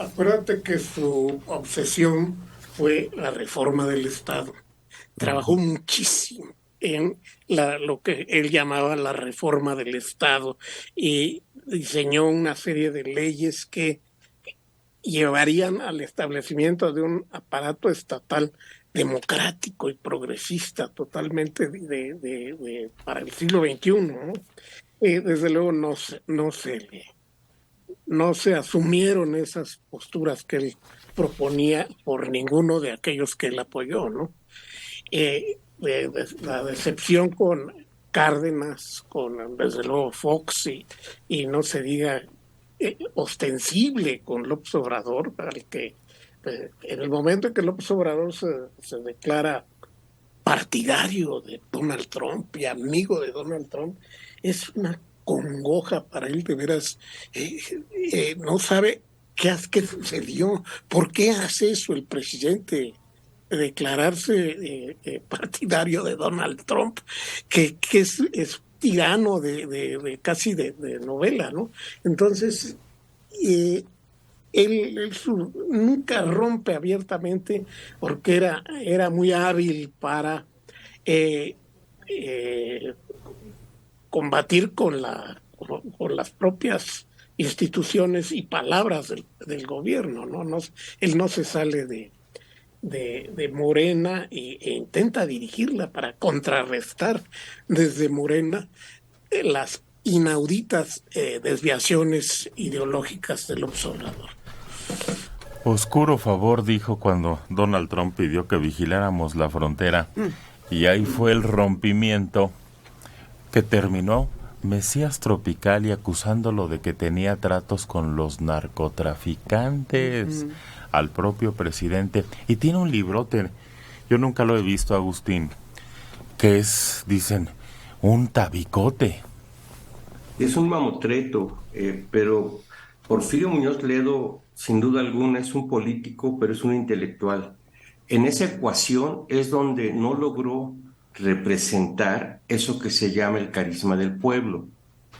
Acuérdate que su obsesión fue la reforma del Estado. Trabajó muchísimo en lo que él llamaba la reforma del Estado y diseñó una serie de leyes que llevarían al establecimiento de un aparato estatal democrático y progresista totalmente para el siglo XXI, ¿no? Desde luego no se asumieron esas posturas que él proponía por ninguno de aquellos que él apoyó, ¿no? La decepción con Cárdenas, con desde luego Fox y no se diga ostensible con López Obrador, al que en el momento en que López Obrador se declara partidario de Donald Trump y amigo de Donald Trump, es una congoja para él, de veras. No sabe qué sucedió, por qué hace eso el presidente, declararse partidario de Donald Trump, que es tirano casi de novela, ¿no? Entonces, él nunca rompe abiertamente porque era muy hábil para eh, eh, combatir con las propias instituciones y palabras del gobierno, ¿no? Él no se sale de Morena e intenta dirigirla para contrarrestar desde Morena las inauditas desviaciones ideológicas del observador. Oscuro favor dijo cuando Donald Trump pidió que vigiláramos la frontera y ahí fue el rompimiento que terminó Mesías Tropical y acusándolo de que tenía tratos con los narcotraficantes, al propio presidente. Y tiene un librote, yo nunca lo he visto, Agustín, que es, dicen, un tabicote. Es un mamotreto, pero Porfirio Muñoz Ledo, sin duda alguna, es un político, pero es un intelectual. En esa ecuación es donde no logró representar eso que se llama el carisma del pueblo.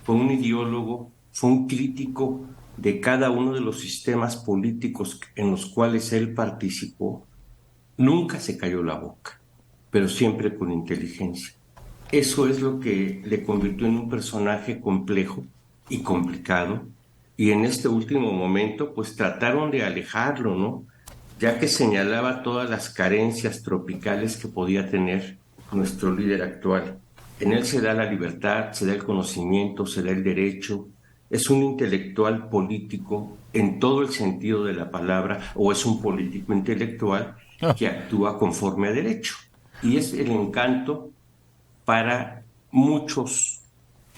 Fue un ideólogo, fue un crítico de cada uno de los sistemas políticos en los cuales él participó. Nunca se cayó la boca, pero siempre con inteligencia. Eso es lo que le convirtió en un personaje complejo y complicado. Y en este último momento, pues trataron de alejarlo, ¿no? Ya que señalaba todas las carencias tropicales que podía tener nuestro líder actual. En él se da la libertad, se da el conocimiento, se da el derecho. Es un intelectual político en todo el sentido de la palabra, o es un político intelectual que actúa conforme a derecho. Y es el encanto para muchos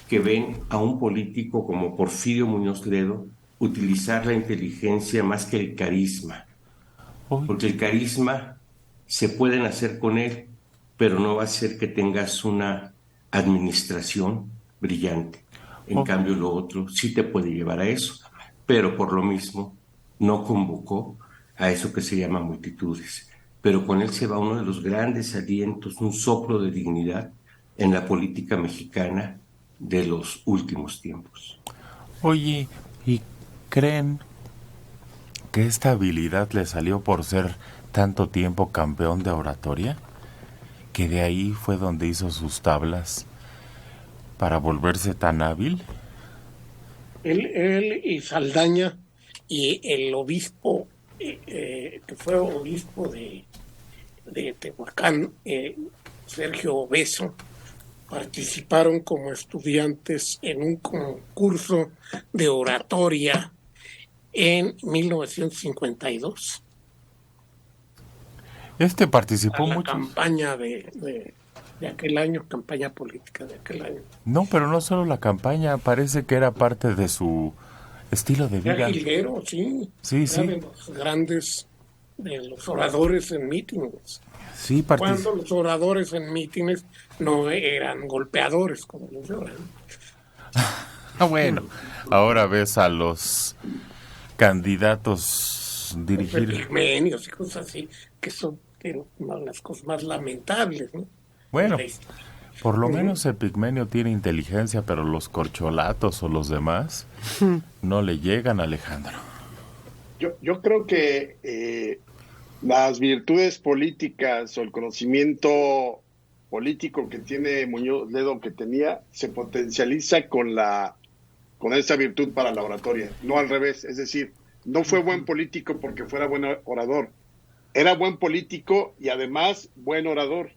que ven a un político como Porfirio Muñoz Ledo utilizar la inteligencia más que el carisma. Porque el carisma se pueden hacer con él, pero no va a ser que tengas una administración brillante. En cambio, lo otro sí te puede llevar a eso, pero por lo mismo no convocó a eso que se llama multitudes. Pero con él se va uno de los grandes alientos, un soplo de dignidad en la política mexicana de los últimos tiempos. Oye, ¿y creen que esta habilidad le salió por ser tanto tiempo campeón de oratoria? ¿Que de ahí fue donde hizo sus tablas para volverse tan hábil? Él y Saldaña y el obispo, que fue obispo de Tehuacán, Sergio Obeso, participaron como estudiantes en un concurso de oratoria en 1952. Participó la mucho. Campaña de aquel año, campaña política de aquel año. No, pero no solo la campaña, parece que era parte de su estilo de vida. Era jilguero, sí. Sí, era de los grandes, de los oradores en mítines. Sí, cuando los oradores en mítines no eran golpeadores como los de ahora. Bueno, ahora ves a los candidatos dirigir Epigmenios y cosas así, que son las cosas más lamentables, ¿no? Bueno, por lo menos Epigmenio tiene inteligencia, pero los corcholatos o los demás no le llegan a Alejandro. Yo creo que las virtudes políticas o el conocimiento político que tiene Muñoz Ledo, que tenía, se potencializa con esa virtud para la oratoria, no al revés. Es decir, no fue buen político porque fuera buen orador, era buen político y además buen orador,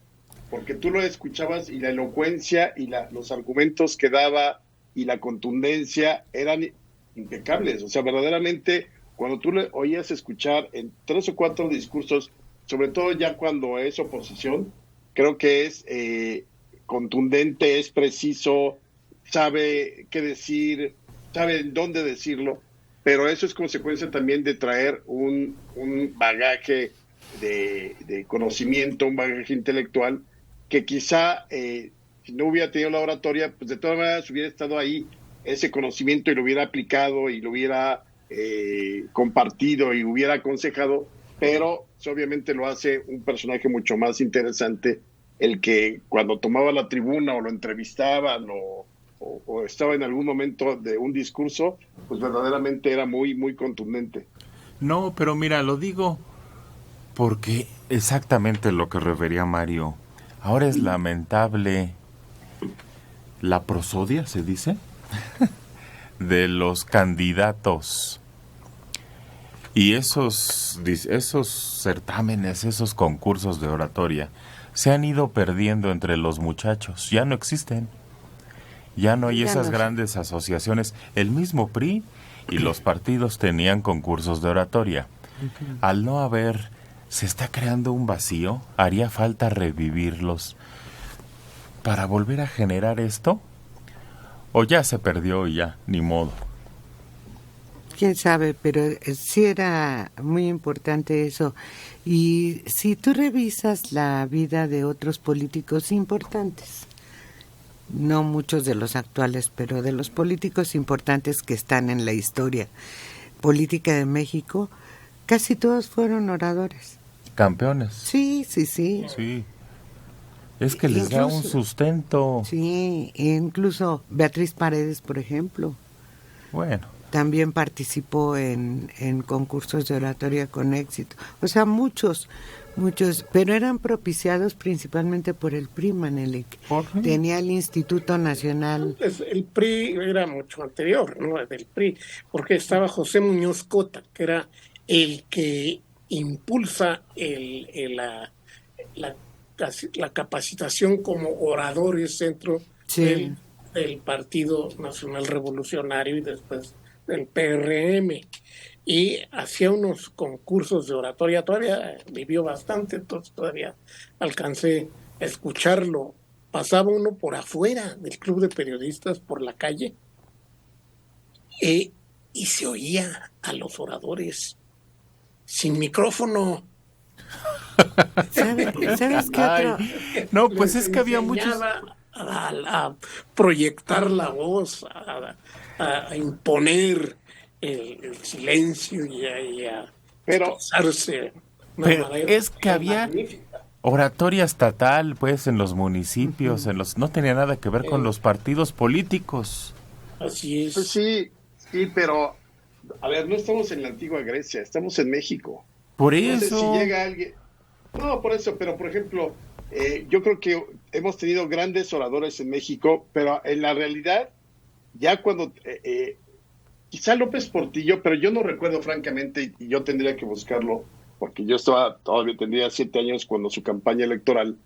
porque tú lo escuchabas y la elocuencia y los argumentos que daba y la contundencia eran impecables. O sea, verdaderamente, cuando tú le oías escuchar en 3 o 4 discursos, sobre todo ya cuando es oposición, creo que es contundente, es preciso, sabe qué decir, sabe en dónde decirlo, pero eso es consecuencia también de traer un bagaje de conocimiento, un bagaje intelectual, que quizá si no hubiera tenido la oratoria, pues de todas maneras hubiera estado ahí ese conocimiento y lo hubiera aplicado y lo hubiera compartido y hubiera aconsejado, pero obviamente lo hace un personaje mucho más interesante el que cuando tomaba la tribuna o lo entrevistaban o estaba en algún momento de un discurso, pues verdaderamente era muy, muy contundente. No, pero mira, lo digo porque exactamente lo que refería Mario. Ahora es lamentable la prosodia, ¿se dice? De los candidatos. Y esos certámenes, esos concursos de oratoria, se han ido perdiendo entre los muchachos. Ya no existen. Ya no hay esas grandes asociaciones. El mismo PRI y los partidos tenían concursos de oratoria. Al no haber, se está creando un vacío. Haría falta revivirlos para volver a generar esto. O ya se perdió y ya, ni modo. Quién sabe, pero sí era muy importante eso. Y si tú revisas la vida de otros políticos importantes, no muchos de los actuales, pero de los políticos importantes que están en la historia política de México, casi todos fueron oradores. Campeones. Sí. Sí. Es que les da un sustento. Sí, incluso Beatriz Paredes, por ejemplo. Bueno. También participó en concursos de oratoria con éxito. O sea, muchos, pero eran propiciados principalmente por el PRI, Manelik. Tenía el Instituto Nacional. El PRI era mucho anterior, ¿no? Del PRI, porque estaba José Muñoz Cota, que era el que impulsa la capacitación como oradores dentro del Partido Nacional Revolucionario y después del PRM, y hacía unos concursos de oratoria. Todavía vivió bastante, entonces todavía alcancé a escucharlo. Pasaba uno por afuera del club de periodistas, por la calle, y se oía a los oradores sin micrófono. ¿Sabes qué otro? No, pues es que había muchos... A proyectar la voz, a imponer el silencio y a expresarse. Pero es que había oratoria estatal, pues, en los municipios, no tenía nada que ver con los partidos políticos. Así es. Pues sí, pero, a ver, no estamos en la antigua Grecia, estamos en México. Por eso. No sé si llega alguien... No, por eso, pero por ejemplo, yo creo que hemos tenido grandes oradores en México, pero en la realidad, ya cuando... quizá López Portillo, pero yo no recuerdo francamente, y yo tendría que buscarlo, porque yo todavía tendría 7 años cuando su campaña electoral.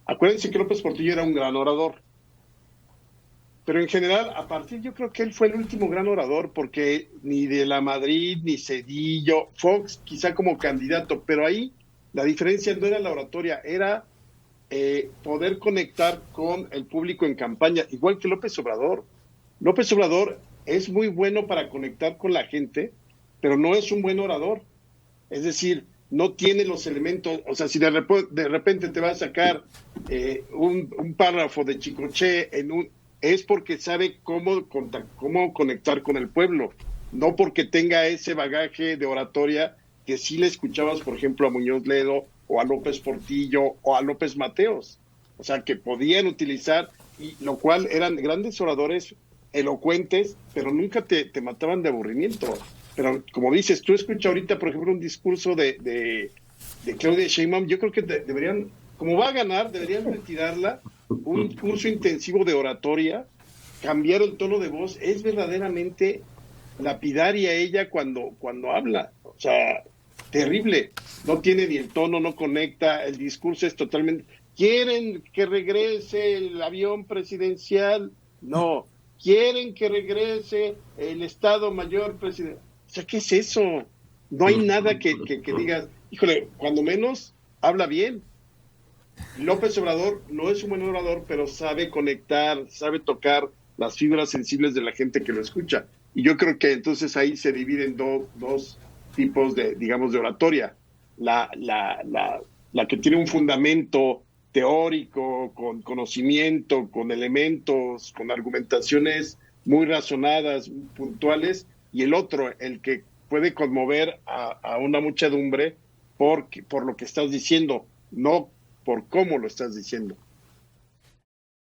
Acuérdense que López Portillo era un gran orador, pero en general, a partir, yo creo que él fue el último gran orador, porque ni de la Madrid, ni Cedillo, Fox, quizá como candidato, pero ahí la diferencia no era la oratoria, era poder conectar con el público en campaña, igual que López Obrador. López Obrador es muy bueno para conectar con la gente, pero no es un buen orador. Es decir, no tiene los elementos. O sea, si de repente te va a sacar un párrafo de Chicoche es porque sabe cómo conectar con el pueblo, no porque tenga ese bagaje de oratoria que sí le escuchabas, por ejemplo, a Muñoz Ledo o a López Portillo o a López Mateos. O sea, que podían utilizar, y lo cual eran grandes oradores elocuentes, pero nunca te mataban de aburrimiento. pero como dices, tú escuchas ahorita, por ejemplo, un discurso de Claudia Sheinbaum, yo creo que deberían, como va a ganar, deberían retirarla, un curso intensivo de oratoria, cambiar el tono de voz, es verdaderamente lapidaria ella cuando habla, o sea, terrible, no tiene ni el tono, no conecta, el discurso es totalmente, ¿quieren que regrese el avión presidencial? No. ¿Quieren que regrese el Estado Mayor presidencial? O sea, ¿qué es eso? No hay nada que digas, híjole, cuando menos habla bien. López Obrador no es un buen orador, pero sabe conectar, sabe tocar las fibras sensibles de la gente que lo escucha. Y yo creo que entonces ahí se dividen dos tipos de, digamos, de oratoria. La que tiene un fundamento teórico, con conocimiento, con elementos, con argumentaciones muy razonadas, puntuales, y el otro, el que puede conmover a una muchedumbre por lo que estás diciendo, no por cómo lo estás diciendo.